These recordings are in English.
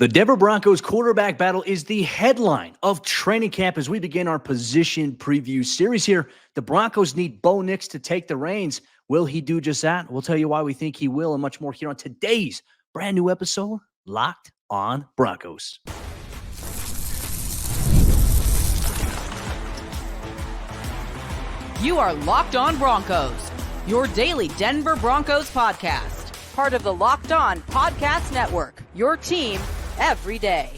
The Denver Broncos quarterback battle is the headline of training camp as we begin our position preview series here. The Broncos need Bo Nix to take the reins. Will he do just that? We'll tell you why we think he will and much more here on today's brand new episode, Locked on Broncos. You are Locked on Broncos, your daily Denver Broncos podcast. Part of the Locked on Podcast Network, your team every day.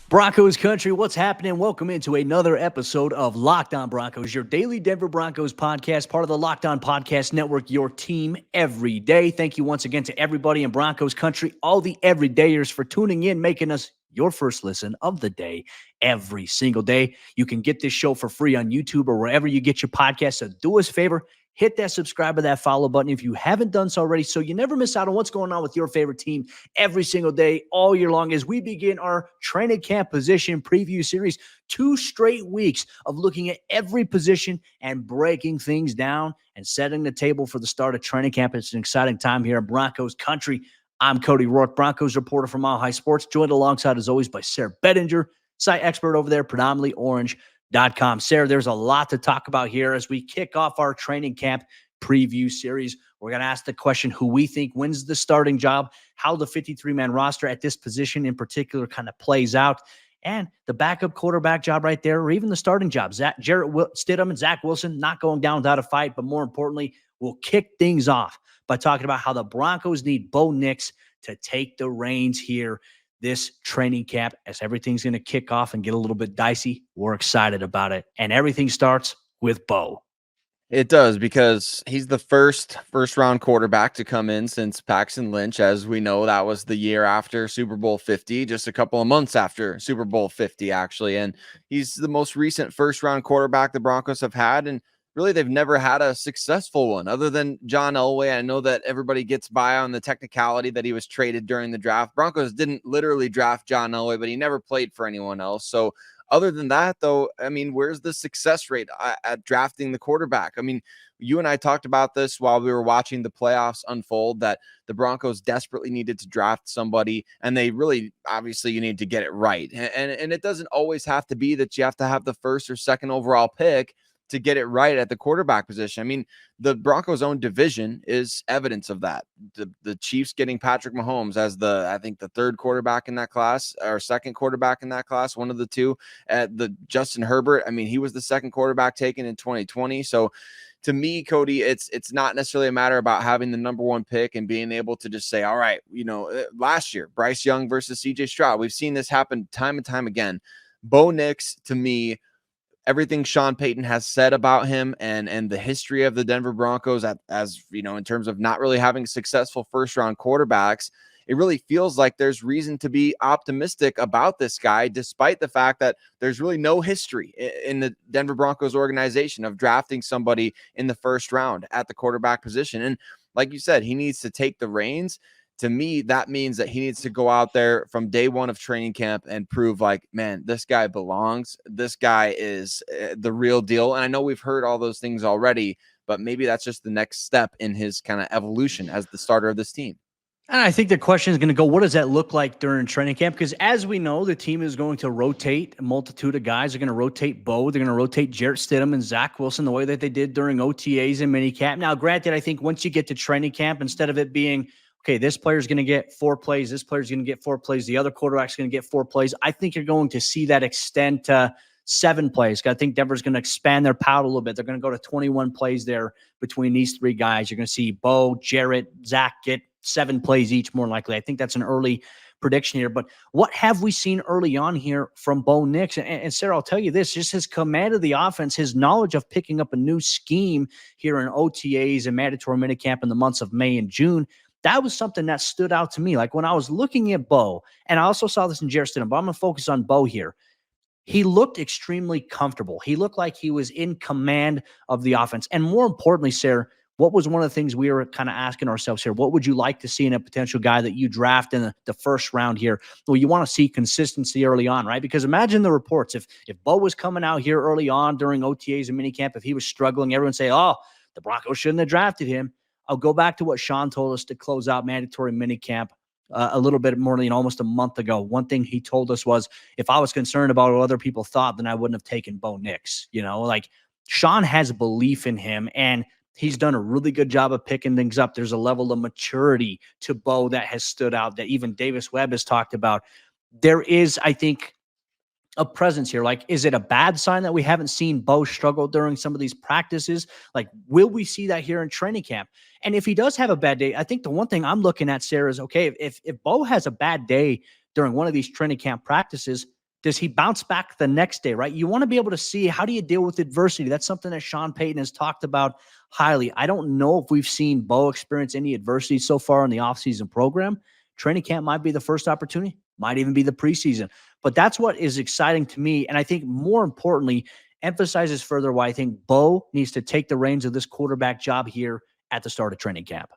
Broncos Country, what's happening? Welcome into another episode of Locked on Broncos, your daily Denver Broncos podcast, part of the Locked on Podcast Network, your team every day. Thank you once again to everybody in Broncos Country, all the everydayers for tuning in, making us your first listen of the day every single day. You can get this show for free on YouTube or wherever you get your podcasts. So do us a favor, hit that subscribe or that follow button if you haven't done so already, so you never miss out on what's going on with your favorite team every single day, all year long, as we begin our training camp position preview series. 2 straight weeks of looking at every position and breaking things down and setting the table for the start of training camp. It's an exciting time here in Broncos Country. I'm Cody Roark, Broncos reporter from Mile High Sports, joined alongside, as always, by Sayre Bedinger, site expert over there, predominantly orange.com. Sayre, there's a lot to talk about here as we kick off our training camp preview series. We're going to ask the question who we think wins the starting job, how the 53-man roster at this position in particular kind of plays out, and the backup quarterback job right there, or even the starting job. Jarrett, Stidham, and Zach Wilson not going down without a fight, but more importantly, we'll kick things off by talking about how the Broncos need Bo Nix to take the reins here this training camp as everything's going to kick off and get a little bit dicey. We're excited about it. And everything starts with Bo. It does, because he's the first round quarterback to come in since Paxton Lynch. As we know, that was the year after Super Bowl 50, just a couple of months after Super Bowl 50, actually. And he's the most recent first round quarterback the Broncos have had. And really, they've never had a successful one other than John Elway. I know that everybody gets by on the technicality that he was traded during the draft. Broncos didn't literally draft John Elway, but he never played for anyone else. So other than that, though, I mean, where's the success rate at drafting the quarterback? I mean, you and I talked about this while we were watching the playoffs unfold, that the Broncos desperately needed to draft somebody, and they really, obviously, you need to get it right. And it doesn't always have to be that you have to have the first or second overall pick to get it right at the quarterback position. I mean, the Broncos' own division is evidence of that. The Chiefs getting Patrick Mahomes as I think the third quarterback in that class, or second quarterback in that class, one of the two. The Justin Herbert, I mean, he was the second quarterback taken in 2020. So to me, Cody, it's not necessarily a matter about having the number one pick and being able to just say, all right, last year, Bryce Young versus CJ Stroud. We've seen this happen time and time again. Bo Nix, to me, everything Sean Payton has said about him and the history of the Denver Broncos as in terms of not really having successful first round quarterbacks, it really feels like there's reason to be optimistic about this guy, despite the fact that there's really no history in the Denver Broncos organization of drafting somebody in the first round at the quarterback position. And like you said, he needs to take the reins. To me, that means that he needs to go out there from day one of training camp and prove like, man, this guy belongs. This guy is the real deal. And I know we've heard all those things already, but maybe that's just the next step in his kind of evolution as the starter of this team. And I think the question is going to go, what does that look like during training camp? Because as we know, the team is going to rotate a multitude of guys. They're going to rotate Bo. They're going to rotate Jarrett Stidham and Zach Wilson the way that they did during OTAs and minicamp. Now, granted, I think once you get to training camp, instead of it being, okay, this player's going to get 4 plays, this player's going to get 4 plays, the other quarterback's going to get 4 plays, I think you're going to see that extend to 7 plays. I think Denver's going to expand their palette a little bit. They're going to go to 21 plays there between these 3 guys. You're going to see Bo, Jarrett, Zach get 7 plays each, more likely. I think that's an early prediction here. But what have we seen early on here from Bo Nix? And Sayre, I'll tell you this, just his command of the offense, his knowledge of picking up a new scheme here in OTAs and mandatory minicamp in the months of May and June, that was something that stood out to me. Like when I was looking at Bo, and I also saw this in Jarrett Stidham, but I'm going to focus on Bo here. He looked extremely comfortable. He looked like he was in command of the offense. And more importantly, Sayre, what was one of the things we were kind of asking ourselves here? What would you like to see in a potential guy that you draft in the first round here? Well, you want to see consistency early on, right? Because imagine the reports. If Bo was coming out here early on during OTAs and minicamp, if he was struggling, everyone say, oh, the Broncos shouldn't have drafted him. I'll go back to what Sean told us to close out mandatory minicamp a little bit more than almost a month ago. One thing he told us was, if I was concerned about what other people thought, then I wouldn't have taken Bo Nix. Like Sean has belief in him, and he's done a really good job of picking things up. There's a level of maturity to Bo that has stood out that even Davis Webb has talked about. There is, I think, a presence here. Like, is it a bad sign that we haven't seen Bo struggle during some of these practices? Like, will we see that here in training camp? And if he does have a bad day, I think the one thing I'm looking at, Sayre, is okay, if Bo has a bad day during one of these training camp practices, does he bounce back the next day, right? You want to be able to see, how do you deal with adversity? That's something that Sean Payton has talked about highly. I don't know if we've seen Bo experience any adversity so far in the offseason program. Training camp might be the first opportunity, might even be the preseason. But that's what is exciting to me. And I think more importantly, emphasizes further why I think Bo needs to take the reins of this quarterback job here at the start of training camp.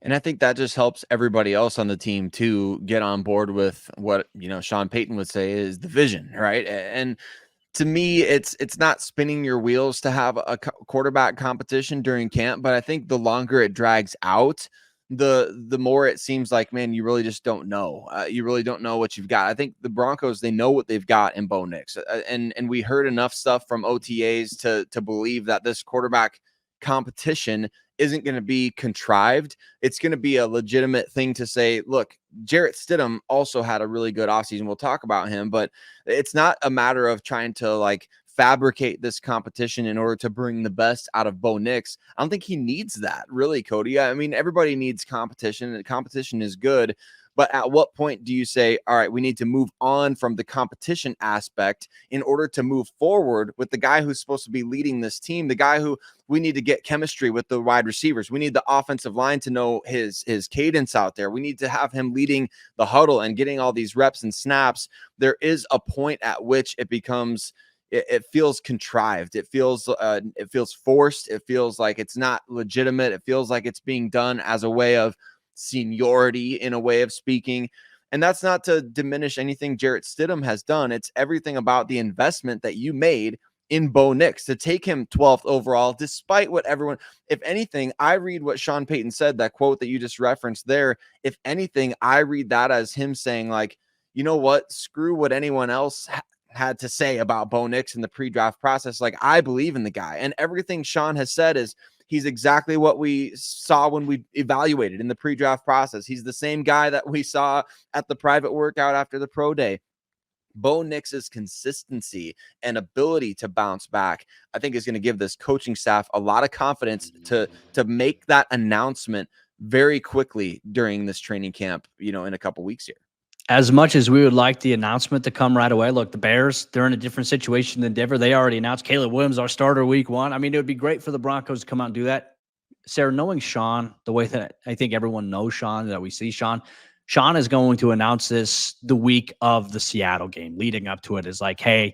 And I think that just helps everybody else on the team to get on board with what, Sean Payton would say is the vision, right? And to me, it's not spinning your wheels to have a quarterback competition during camp, but I think the longer it drags out, the more it seems like, man, you really just don't know. You really don't know what you've got. I think the Broncos, they know what they've got in Bo Nix, and we heard enough stuff from OTAs to believe that this quarterback competition isn't going to be contrived. It's going to be a legitimate thing to say, look, Jarrett Stidham also had a really good offseason. We'll talk about him, but it's not a matter of trying to fabricate this competition in order to bring the best out of Bo Nix. I don't think he needs that, really, Cody. I mean, everybody needs competition, and competition is good. But at what point do you say, all right, we need to move on from the competition aspect in order to move forward with the guy who's supposed to be leading this team, the guy who we need to get chemistry with the wide receivers. We need the offensive line to know his cadence out there. We need to have him leading the huddle and getting all these reps and snaps. There is a point at which it becomes, it feels contrived. It feels forced. It feels like it's not legitimate. It feels like it's being done as a way of seniority, in a way of speaking. And that's not to diminish anything Jarrett Stidham has done. It's everything about the investment that you made in Bo Nix to take him 12th overall, despite what everyone, if anything, I read what Sean Payton said, that quote that you just referenced there. If anything, I read that as him saying, like, you know what, screw what anyone else had to say about Bo Nix in the pre-draft process. Like, I believe in the guy, and everything Sean has said is he's exactly what we saw when we evaluated in the pre-draft process. He's the same guy that we saw at the private workout after the pro day. Bo Nix's consistency and ability to bounce back, I think, is going to give this coaching staff a lot of confidence to make that announcement very quickly during this training camp, in a couple weeks here. As much as we would like the announcement to come right away, look, the Bears, they're in a different situation than Denver. They already announced Caleb Williams, our starter week 1. I mean, it would be great for the Broncos to come out and do that. Sayre, knowing Sean, the way that I think everyone knows Sean, that we see Sean is going to announce this the week of the Seattle game. Leading up to it is like, hey,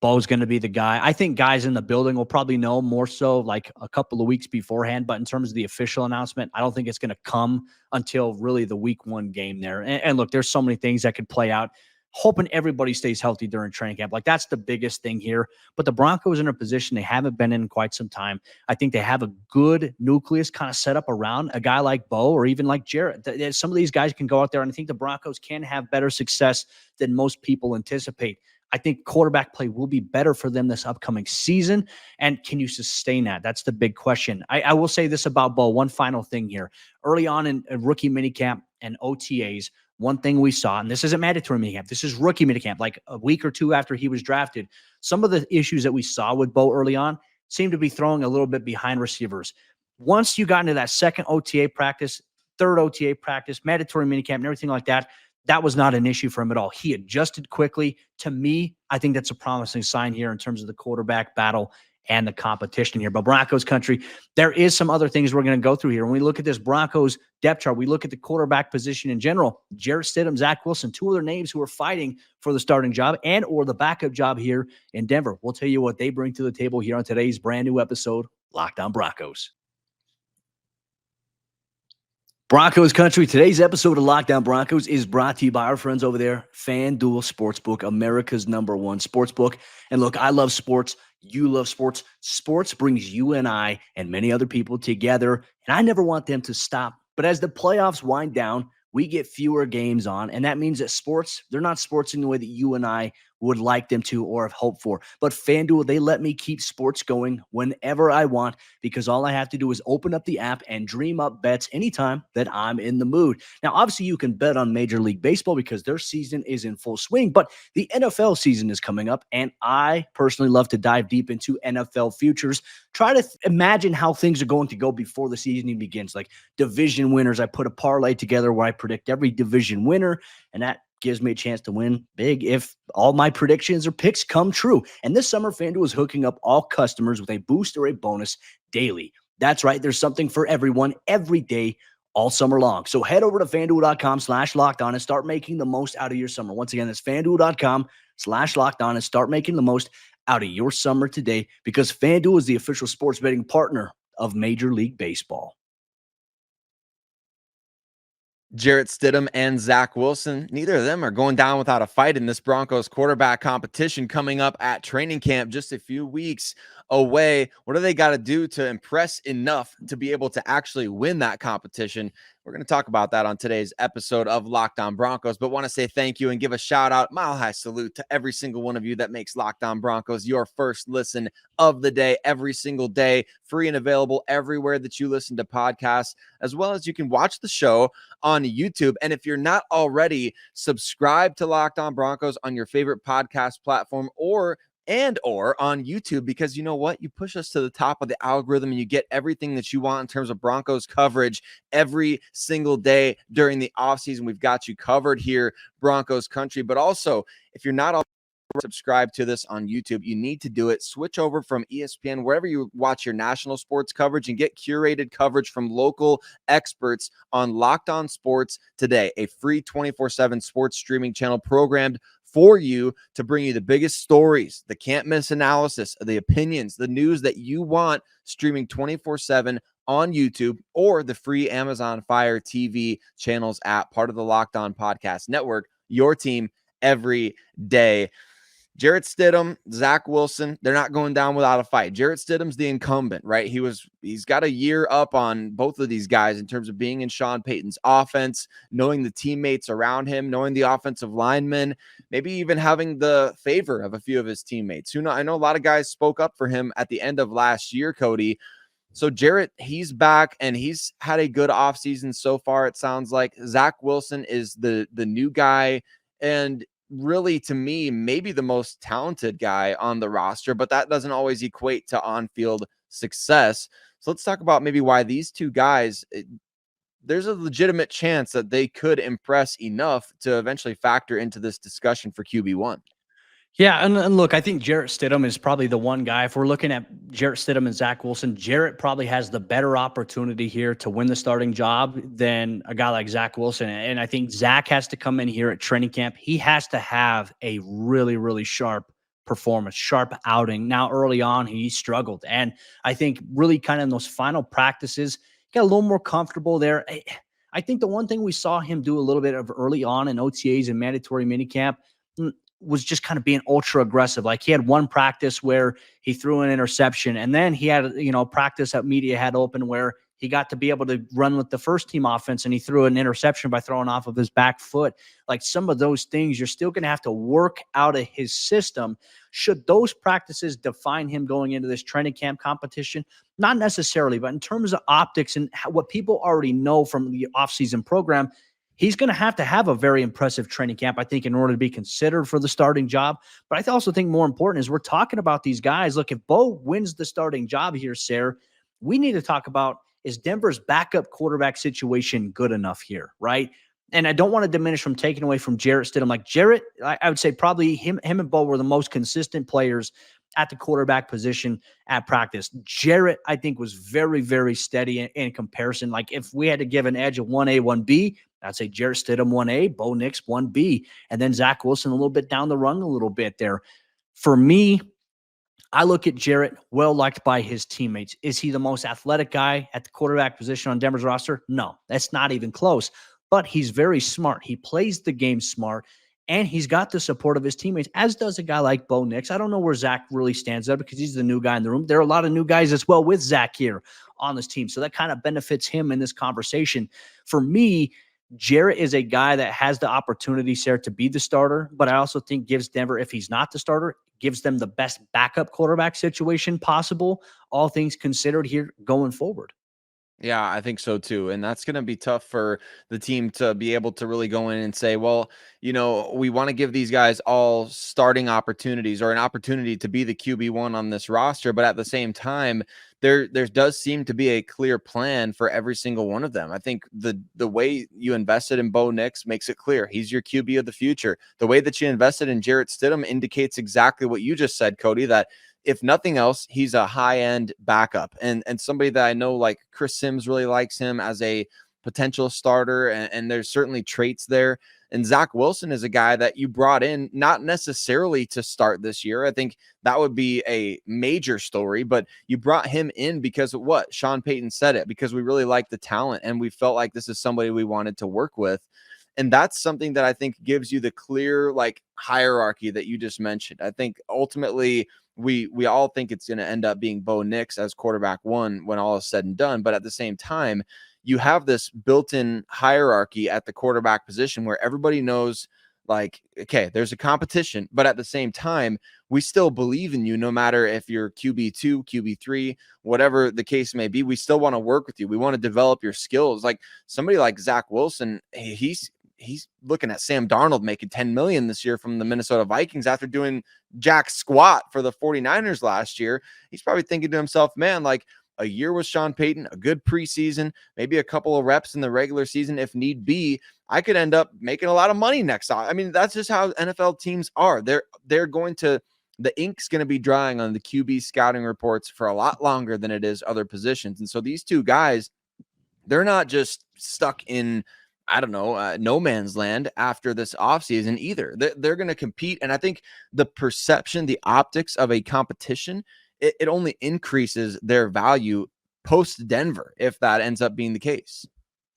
Bo's going to be the guy. I think guys in the building will probably know more so like a couple of weeks beforehand. But in terms of the official announcement, I don't think it's going to come until really the week 1 game there. And look, there's so many things that could play out. Hoping everybody stays healthy during training camp. Like, that's the biggest thing here. But the Broncos are in a position they haven't been in quite some time. I think they have a good nucleus kind of set up around a guy like Bo or even like Jarrett. Some of these guys can go out there, and I think the Broncos can have better success than most people anticipate. I think quarterback play will be better for them this upcoming season. And can you sustain that? That's the big question. I will say this about Bo. One final thing here. Early on in rookie minicamp and OTAs, one thing we saw, and this isn't mandatory minicamp, this is rookie minicamp, like a week or two after he was drafted, some of the issues that we saw with Bo early on seemed to be throwing a little bit behind receivers. Once you got into that second OTA practice, third OTA practice, mandatory minicamp, and everything like that, that was not an issue for him at all. He adjusted quickly. To me, I think that's a promising sign here in terms of the quarterback battle and the competition here. But Broncos country, there is some other things we're going to go through here. When we look at this Broncos depth chart, we look at the quarterback position in general. Jarrett Stidham, Zach Wilson, 2 other names who are fighting for the starting job and or the backup job here in Denver. We'll tell you what they bring to the table here on today's brand new episode, Locked On Broncos. Broncos country, today's episode of Locked On Broncos is brought to you by our friends over there, FanDuel Sportsbook, America's #1 sportsbook. And look, I love sports. You love sports. Sports brings you and I and many other people together, and I never want them to stop. But as the playoffs wind down, we get fewer games on. And that means that sports, they're not sports in the way that you and I would like them to or have hoped for. But FanDuel, they let me keep sports going whenever I want because all I have to do is open up the app and dream up bets anytime that I'm in the mood. Now, obviously, you can bet on Major League Baseball because their season is in full swing, but the NFL season is coming up, and I personally love to dive deep into NFL futures. Try to imagine how things are going to go before the season even begins, like division winners. I put a parlay together where I predict every division winner, and that gives me a chance to win big if all my predictions or picks come true. And this summer, FanDuel is hooking up all customers with a boost or a bonus daily. That's right. There's something for everyone every day, all summer long. So head over to FanDuel.com/lockedon and start making the most out of your summer. Once again, that's FanDuel.com/lockedon and start making the most out of your summer today because FanDuel is the official sports betting partner of Major League Baseball. Jarrett Stidham and Zach Wilson, neither of them are going down without a fight in this Broncos quarterback competition coming up at training camp just a few weeks away. What do they got to do to impress enough to be able to actually win that competition? We're going to talk about that on today's episode of Locked On Broncos, but want to say thank you and give a shout out, mile high salute to every single one of you that makes Locked On Broncos your first listen of the day, every single day, free and available everywhere that you listen to podcasts, as well as you can watch the show on YouTube. And if you're not already, subscribe to Locked On Broncos on your favorite podcast platform or on YouTube, because you know what? You push us to the top of the algorithm and you get everything that you want in terms of Broncos coverage every single day during the offseason. We've got you covered here, Broncos Country. But also, if you're not subscribe to this on YouTube, you need to do it. Switch over from ESPN, wherever you watch your national sports coverage, and get curated coverage from local experts on Locked On Sports Today, a free 24/7 sports streaming channel programmed for you to bring you the biggest stories, the can't miss analysis, the opinions, the news that you want, streaming 24/7 on YouTube or the free Amazon Fire TV channels app, part of the Locked On Podcast Network, your team every day. Jarrett Stidham, Zach Wilson, they're not going down without a fight. Jarrett Stidham's the incumbent, right? He's got a year up on both of these guys in terms of being in Sean Payton's offense, knowing the teammates around him, knowing the offensive linemen, maybe even having the favor of a few of his teammates. I know a lot of guys spoke up for him at the end of last year, Cody. So Jarrett, he's back and he's had a good offseason so far, it sounds like. Zach Wilson is the new guy, and really, to me, maybe the most talented guy on the roster, but that doesn't always equate to on-field success. So let's talk about maybe why these two guys, there's a legitimate chance that they could impress enough to eventually factor into this discussion for QB1. Yeah, and look, I think Jarrett Stidham is probably the one guy. If we're looking at Jarrett Stidham and Zach Wilson, Jarrett probably has the better opportunity here to win the starting job than a guy like Zach Wilson. And I think Zach has to come in here at training camp. He has to have a really, really sharp performance, sharp outing. Now, early on, he struggled. And I think really kind of in those final practices, he got a little more comfortable there. I think the one thing we saw him do a little bit of early on in OTAs and mandatory minicamp was just kind of being ultra aggressive. Like he had one practice where he threw an interception, and then he had, practice that media had open where he got to be able to run with the first team offense and he threw an interception by throwing off of his back foot. Like some of those things, you're still going to have to work out of his system. Should those practices define him going into this training camp competition? Not necessarily, but in terms of optics and what people already know from the offseason program, he's going to have a very impressive training camp, I think, in order to be considered for the starting job. But I also think more important is we're talking about these guys. Look, if Bo wins the starting job here, Sayre, we need to talk about, is Denver's backup quarterback situation good enough here, right? And I don't want to diminish from taking away from Jarrett Stidham. Like Jarrett, I would say probably him and Bo were the most consistent players at the quarterback position at practice. Jarrett, I think, was very, very steady in comparison. Like if we had to give an edge of 1A, 1B, I'd say Jarrett Stidham 1A, Bo Nix 1B, and then Zach Wilson a little bit down the run a little bit there. For me, I look at Jarrett, well liked by his teammates. Is he the most athletic guy at the quarterback position on Denver's roster? No, that's not even close. But he's very smart. He plays the game smart, and he's got the support of his teammates, as does a guy like Bo Nix. I don't know where Zach really stands up because he's the new guy in the room. There are a lot of new guys as well with Zach here on this team, so that kind of benefits him in this conversation. For me, Jarrett is a guy that has the opportunity, Sayre, to be the starter, but I also think gives Denver, if he's not the starter, gives them the best backup quarterback situation possible, all things considered here going forward. Yeah, I think so too. And that's going to be tough for the team to be able to really go in and say, well, we want to give these guys all starting opportunities or an opportunity to be the QB1 on this roster. But at the same time, there does seem to be a clear plan for every single one of them. I think the way you invested in Bo Nix makes it clear. He's your QB of the future. The way that you invested in Jarrett Stidham indicates exactly what you just said, Cody, that if nothing else, he's a high-end backup and somebody that I know, like Chris Sims really likes him as a potential starter, and there's certainly traits there. And Zach Wilson is a guy that you brought in not necessarily to start this year. I think that would be a major story, but you brought him in because of what? Sean Payton said it, because we really like the talent and we felt like this is somebody we wanted to work with. And that's something that I think gives you the clear hierarchy that you just mentioned. I think ultimately we all think it's going to end up being Bo Nix as quarterback one when all is said and done. But at the same time, you have this built-in hierarchy at the quarterback position where everybody knows, okay, there's a competition, but at the same time, we still believe in you no matter if you're QB2, QB3, whatever the case may be. We still want to work with you. We want to develop your skills. Like somebody like Zach Wilson, he's looking at Sam Darnold making $10 million this year from the Minnesota Vikings after doing jack squat for the 49ers last year. He's probably thinking to himself, man, a year with Sean Payton, a good preseason, maybe a couple of reps in the regular season if need be, I could end up making a lot of money next off. I mean, that's just how NFL teams are. They're going to, the ink's going to be drying on the QB scouting reports for a lot longer than it is other positions. And so these two guys, they're not just stuck in, I don't know, no man's land after this offseason either. They're going to compete. And I think the perception, the optics of a competition, it only increases their value post Denver if that ends up being the case.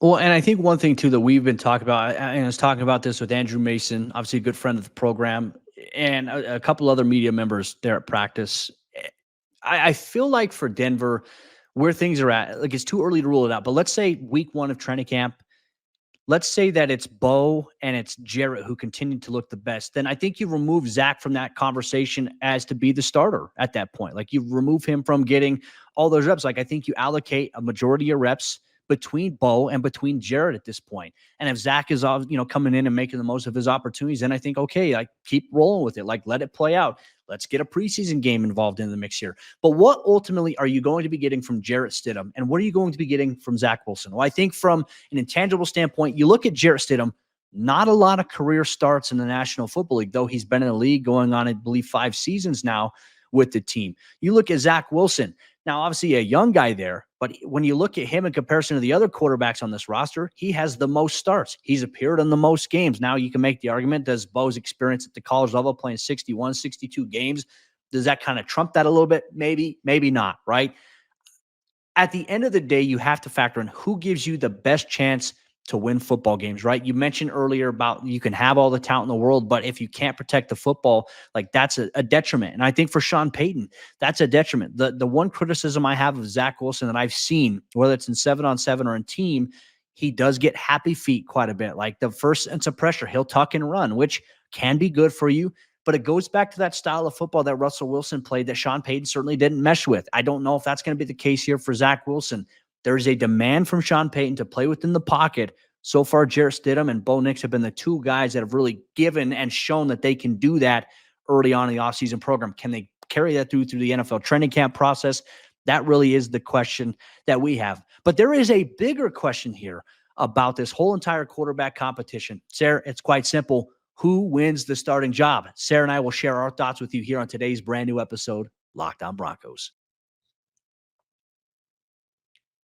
Well, and I think one thing too that we've been talking about, and I was talking about this with Andrew Mason, obviously a good friend of the program, and a couple other media members there at practice. I feel like for Denver, where things are at, it's too early to rule it out. But let's say week one of training camp, let's say that it's Bo and it's Jarrett who continue to look the best. Then I think you remove Zach from that conversation as to be the starter at that point. You remove him from getting all those reps. I think you allocate a majority of reps between Bo and between Jarrett at this point. And if Zach is, coming in and making the most of his opportunities, then I think, okay, keep rolling with it. Let it play out. Let's get a preseason game involved in the mix here. But what ultimately are you going to be getting from Jarrett Stidham? And what are you going to be getting from Zach Wilson? Well, I think from an intangible standpoint, you look at Jarrett Stidham, not a lot of career starts in the National Football League, though he's been in the league going on, I believe, 5 seasons now with the team. You look at Zach Wilson. Now, obviously a young guy there, but when you look at him in comparison to the other quarterbacks on this roster, he has the most starts. He's appeared in the most games. Now you can make the argument, does Bo's experience at the college level playing 61, 62 games, does that kind of trump that a little bit? Maybe, maybe not, right? At the end of the day, you have to factor in who gives you the best chance to win football games, right? You mentioned earlier about you can have all the talent in the world, but if you can't protect the football, that's a detriment. And I think for Sean Payton, that's a detriment. The one criticism I have of Zach Wilson that I've seen, whether it's in 7-on-7 or in team, he does get happy feet quite a bit. The first sense of pressure, he'll tuck and run, which can be good for you. But it goes back to that style of football that Russell Wilson played that Sean Payton certainly didn't mesh with. I don't know if that's going to be the case here for Zach Wilson. There's a demand from Sean Payton to play within the pocket. So far, Jarrett Stidham and Bo Nix have been the two guys that have really given and shown that they can do that early on in the offseason program. Can they carry that through the NFL training camp process? That really is the question that we have. But there is a bigger question here about this whole entire quarterback competition. Sayre, it's quite simple. Who wins the starting job? Sayre and I will share our thoughts with you here on today's brand new episode, Locked On Broncos.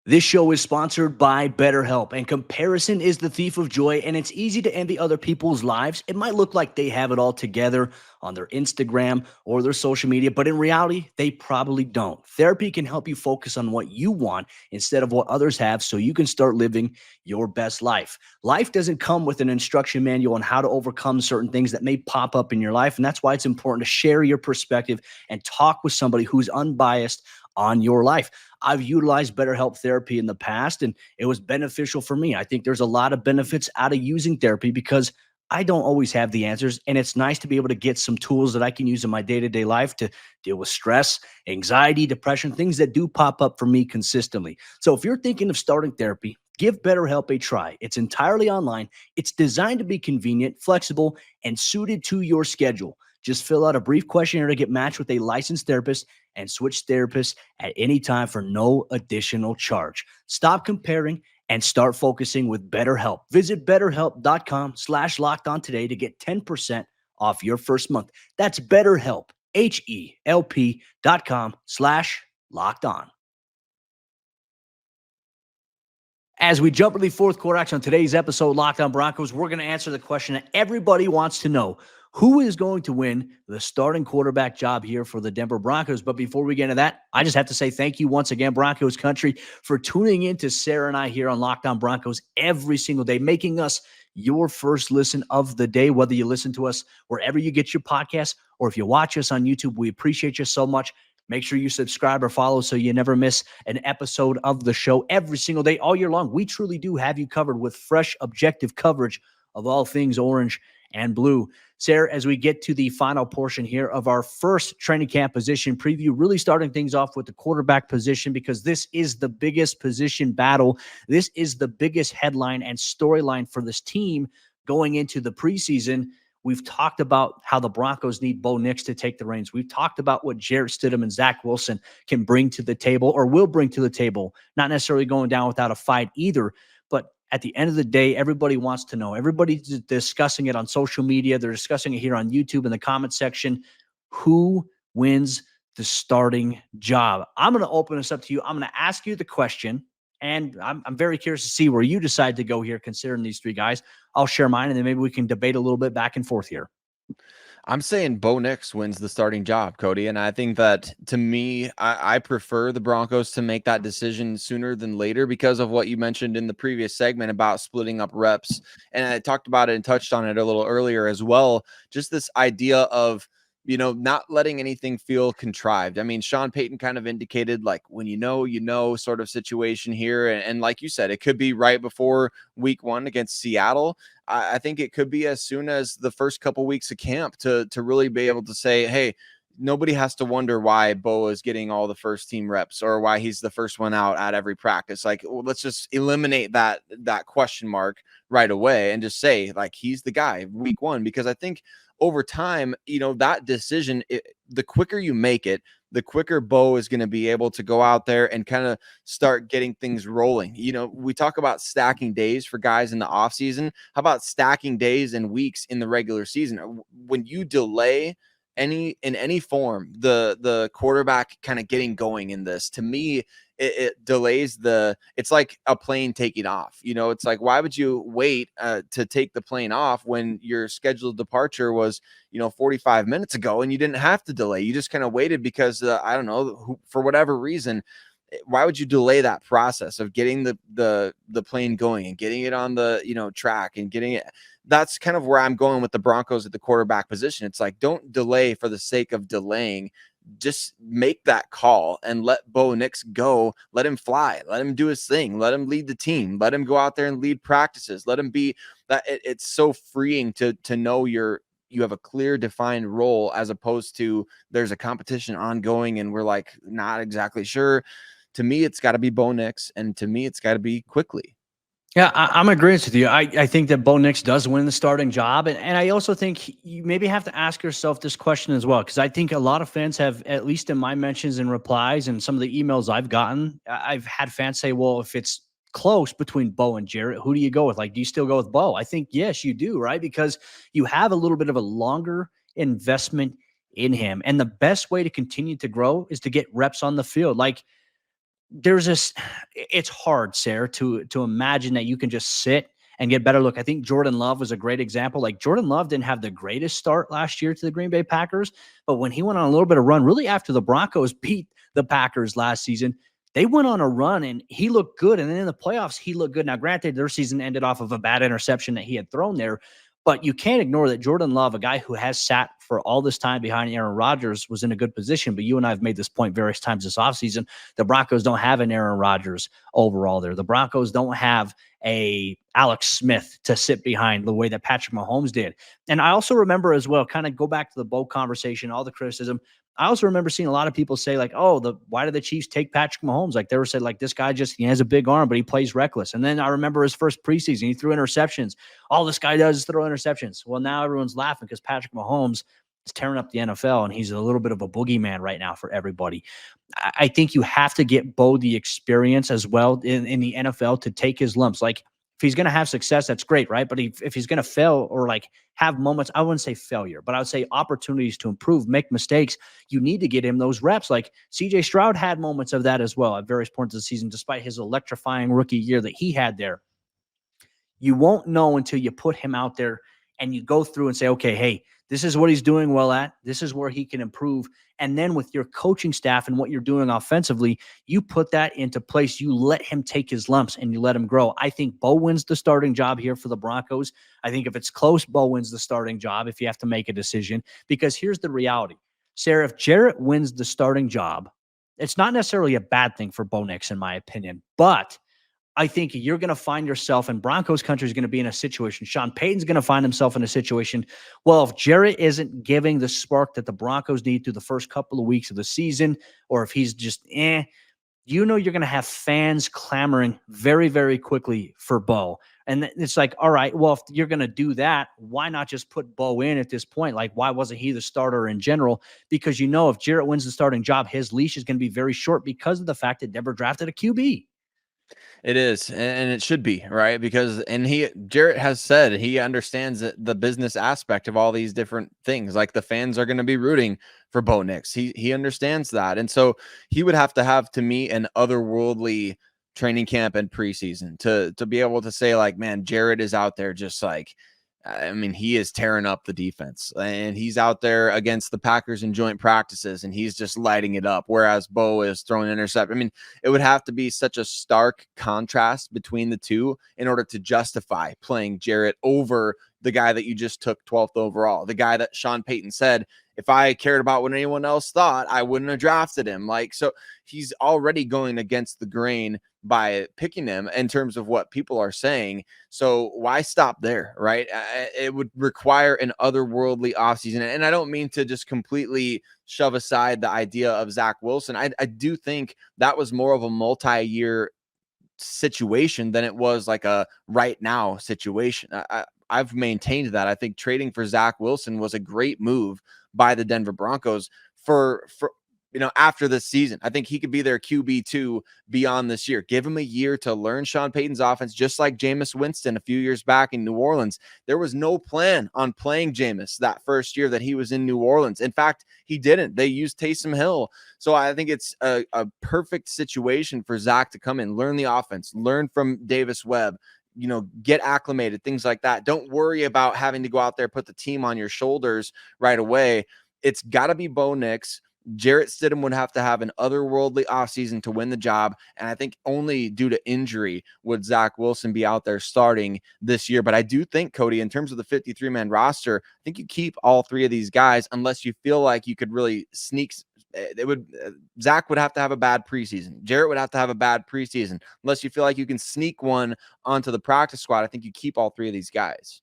This show is sponsored by BetterHelp, and comparison is the thief of joy, and it's easy to envy other people's lives. It might look like they have it all together on their Instagram or their social media, but in reality, they probably don't. Therapy can help you focus on what you want instead of what others have so you can start living your best life. Life doesn't come with an instruction manual on how to overcome certain things that may pop up in your life, and that's why it's important to share your perspective and talk with somebody who's unbiased, on your life. I've utilized BetterHelp therapy in the past, and it was beneficial for me. I think there's a lot of benefits out of using therapy because I don't always have the answers, and it's nice to be able to get some tools that I can use in my day-to-day life to deal with stress, anxiety, depression, things that do pop up for me consistently. So if you're thinking of starting therapy, give BetterHelp a try. It's entirely online. It's designed to be convenient, flexible, and suited to your schedule. Just fill out a brief questionnaire to get matched with a licensed therapist and switch therapists at any time for no additional charge. Stop comparing and start focusing with BetterHelp. Visit BetterHelp.com/lockedon today to get 10% off your first month. That's BetterHelp, HELP.com/lockedon. As we jump into the fourth quarter action on today's episode, Locked On Broncos, we're going to answer the question that everybody wants to know. Who is going to win the starting quarterback job here for the Denver Broncos? But before we get into that, I just have to say thank you once again, Broncos Country, for tuning in to Sayre and I here on Locked On Broncos every single day, making us your first listen of the day, whether you listen to us wherever you get your podcasts or if you watch us on YouTube. We appreciate you so much. Make sure you subscribe or follow so you never miss an episode of the show every single day, all year long. We truly do have you covered with fresh, objective coverage of all things orange and blue. Sayre, as we get to the final portion here of our first training camp position preview, really starting things off with the quarterback position because this is the biggest position battle. This is the biggest headline and storyline for this team going into the preseason. We've talked about how the Broncos need Bo Nix to take the reins. We've talked about what Jarrett, Stidham, and Zach Wilson can bring to the table or will bring to the table, not necessarily going down without a fight either. But at the end of the day, everybody wants to know. Everybody's discussing it on social media. They're discussing it here on YouTube in the comment section. Who wins the starting job? I'm going to open this up to you. I'm going to ask you the question, and I'm very curious to see where you decide to go here considering these three guys. I'll share mine, and then maybe we can debate a little bit back and forth here. I'm saying Bo Nix wins the starting job, Cody. And I think that, to me, I prefer the Broncos to make that decision sooner than later because of what you mentioned in the previous segment about splitting up reps. And I talked about it and touched on it a little earlier as well. Just this idea of, not letting anything feel contrived. I mean, Sean Payton kind of indicated like when you know sort of situation here. And like you said, it could be right before week 1 against Seattle. I think it could be as soon as the first couple weeks of camp to really be able to say, hey, nobody has to wonder why Bo is getting all the first team reps or why he's the first one out at every practice. Like, let's just eliminate that question mark right away and just say like, he's the guy week 1, because I think over time, that decision, the quicker you make it, the quicker Bo is going to be able to go out there and kind of start getting things rolling. We talk about stacking days for guys in the offseason. How about stacking days and weeks in the regular season? When you delay in any form, the quarterback kind of getting going in this, to me, it delays it's like a plane taking off. It's like, why would you wait to take the plane off when your scheduled departure was, 45 minutes ago and you didn't have to delay? You just kind of waited because I don't know, for whatever reason. Why would you delay that process of getting the plane going and getting it on the, track and getting it? That's kind of where I'm going with the Broncos at the quarterback position. It's like, don't delay for the sake of delaying. Just make that call and let Bo Nix go. Let him fly. Let him do his thing. Let him lead the team. Let him go out there and lead practices. Let him be that. It's so freeing to know you have a clear defined role, as opposed to there's a competition ongoing and we're like not exactly sure. To me, it's got to be Bo Nix, and to me, it's got to be quickly. Yeah, I'm agreeing with you. I think that Bo Nix does win the starting job. And I also think you maybe have to ask yourself this question as well, because I think a lot of fans have, at least in my mentions and replies and some of the emails I've gotten, I've had fans say, well, if it's close between Bo and Jarrett, who do you go with? Like, do you still go with Bo? I think, yes, you do, right? Because you have a little bit of a longer investment in him. And the best way to continue to grow is to get reps on the field. Like, it's hard, Sayre, to imagine that you can just sit and get better. Look, I think Jordan Love was a great example. Like, Jordan Love didn't have the greatest start last year to the Green Bay Packers, but when he went on a little bit of run, really after the Broncos beat the Packers last season, they went on a run and he looked good. And then in the playoffs, he looked good. Now, granted, their season ended off of a bad interception that he had thrown there, but you can't ignore that Jordan Love, a guy who has sat for all this time behind Aaron Rodgers was in a good position. But you and I have made this point various times this offseason. The Broncos don't have an Aaron Rodgers overall there. The Broncos don't have a Alex Smith to sit behind the way that Patrick Mahomes did. And I also remember as well, kind of go back to the Bo conversation, all the criticism. I also remember seeing a lot of people say like, oh, why did the Chiefs take Patrick Mahomes? Like they were saying like, this guy he has a big arm, but he plays reckless. And then I remember his first preseason, he threw interceptions. All this guy does is throw interceptions. Well, now everyone's laughing because Patrick Mahomes is tearing up the NFL and he's a little bit of a boogeyman right now for everybody. I think you have to get Bo the experience as well in the NFL to take his lumps. Like if he's going to have success, that's great, right? But if he's going to fail or like have moments, I wouldn't say failure, but I would say opportunities to improve, make mistakes, you need to get him those reps. Like CJ Stroud had moments of that as well at various points of the season, despite his electrifying rookie year that he had there. You won't know until you put him out there and you go through and say, okay, hey, this is what he's doing well at. This is where he can improve. And then with your coaching staff and what you're doing offensively, you put that into place. You let him take his lumps and you let him grow. I think Bo wins the starting job here for the Broncos. I think if it's close, Bo wins the starting job if you have to make a decision. Because here's the reality. Sayre, if Jarrett wins the starting job, it's not necessarily a bad thing for Bo Nix, in my opinion. But I think you're going to find yourself, and Broncos country is going to be in a situation. Sean Payton's going to find himself in a situation. Well, if Jarrett isn't giving the spark that the Broncos need through the first couple of weeks of the season, or if he's just you're going to have fans clamoring very, very quickly for Bo. And it's like, all right, well, if you're going to do that, why not just put Bo in at this point? Like, why wasn't he the starter in general? Because if Jarrett wins the starting job, his leash is going to be very short because of the fact that Denver drafted a QB. It is, and it should be, right? Because Jarrett has said he understands the business aspect of all these different things. Like the fans are going to be rooting for Bo Nix. He understands that, and so he would have to me, an otherworldly training camp and preseason to be able to say like, man, Jarrett is out there just like. I mean, he is tearing up the defense and he's out there against the Packers in joint practices and he's just lighting it up. Whereas Bo is throwing intercept. I mean, it would have to be such a stark contrast between the two in order to justify playing Jarrett over the guy that you just took 12th overall, the guy that Sean Payton said, if I cared about what anyone else thought, I wouldn't have drafted him. Like, so he's already going against the grain by picking him in terms of what people are saying. So why stop there, right? It would require an otherworldly offseason. And I don't mean to just completely shove aside the idea of Zach Wilson. I do think that was more of a multi-year situation than it was like a right now situation. I've maintained that. I think trading for Zach Wilson was a great move by the Denver Broncos for after this season. I think he could be their QB2 beyond this year. Give him a year to learn Sean Payton's offense, just like Jameis Winston a few years back in New Orleans. There was no plan on playing Jameis that first year that he was in New Orleans. In fact, he didn't. They used Taysom Hill. So I think it's a perfect situation for Zach to come in, learn the offense, learn from Davis Webb, get acclimated, things like that. Don't worry about having to go out there, put the team on your shoulders right away. It's got to be Bo Nix. Jarrett Stidham would have to have an otherworldly offseason to win the job. And I think only due to injury would Zach Wilson be out there starting this year. But I do think, Cody, in terms of the 53-man roster, I think you keep all three of these guys unless you feel like you could really sneak. Zach would have to have a bad preseason. Jarrett would have to have a bad preseason. Unless you feel like you can sneak one onto the practice squad, I think you keep all three of these guys.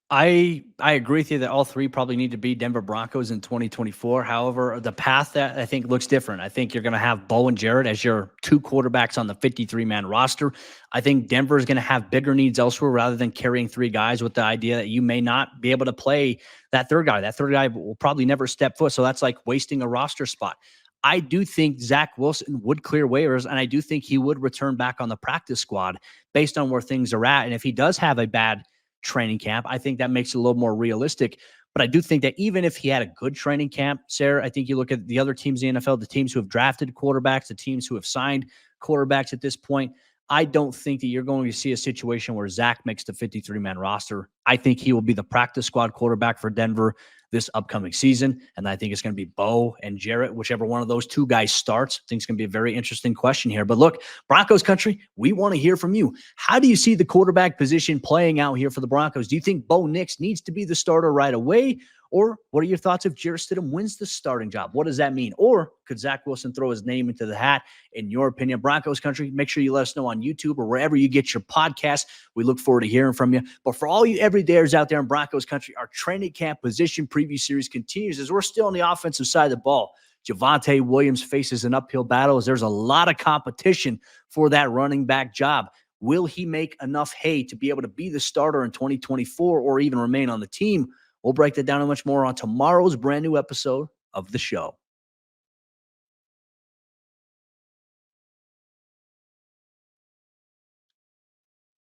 I agree with you that all three probably need to be Denver Broncos in 2024. However, the path that I think looks different. I think you're going to have Bo and Jarrett as your two quarterbacks on the 53-man roster. I think Denver is going to have bigger needs elsewhere rather than carrying three guys with the idea that you may not be able to play that third guy. That third guy will probably never step foot. So that's like wasting a roster spot. I do think Zach Wilson would clear waivers, and I do think he would return back on the practice squad based on where things are at. And if he does have a bad training camp, I think that makes it a little more realistic. But I do think that even if he had a good training camp, Sayre, I think you look at the other teams in the NFL, the teams who have drafted quarterbacks, the teams who have signed quarterbacks at this point, I don't think that you're going to see a situation where Zach makes the 53-man roster. I think he will be the practice squad quarterback for Denver this upcoming season. And I think it's going to be Bo and Jarrett, whichever one of those two guys starts. I think it's going to be a very interesting question here. But look, Broncos country, we want to hear from you. How do you see the quarterback position playing out here for the Broncos? Do you think Bo Nix needs to be the starter right away? Or what are your thoughts if Jarrett Stidham wins the starting job? What does that mean? Or could Zach Wilson throw his name into the hat? In your opinion, Broncos Country, make sure you let us know on YouTube or wherever you get your podcasts. We look forward to hearing from you. But for all you everydayers out there in Broncos Country, our training camp position preview series continues as we're still on the offensive side of the ball. Javonte Williams faces an uphill battle as there's a lot of competition for that running back job. Will he make enough hay to be able to be the starter in 2024 or even remain on the team? We'll break that down and much more on tomorrow's brand new episode of the show.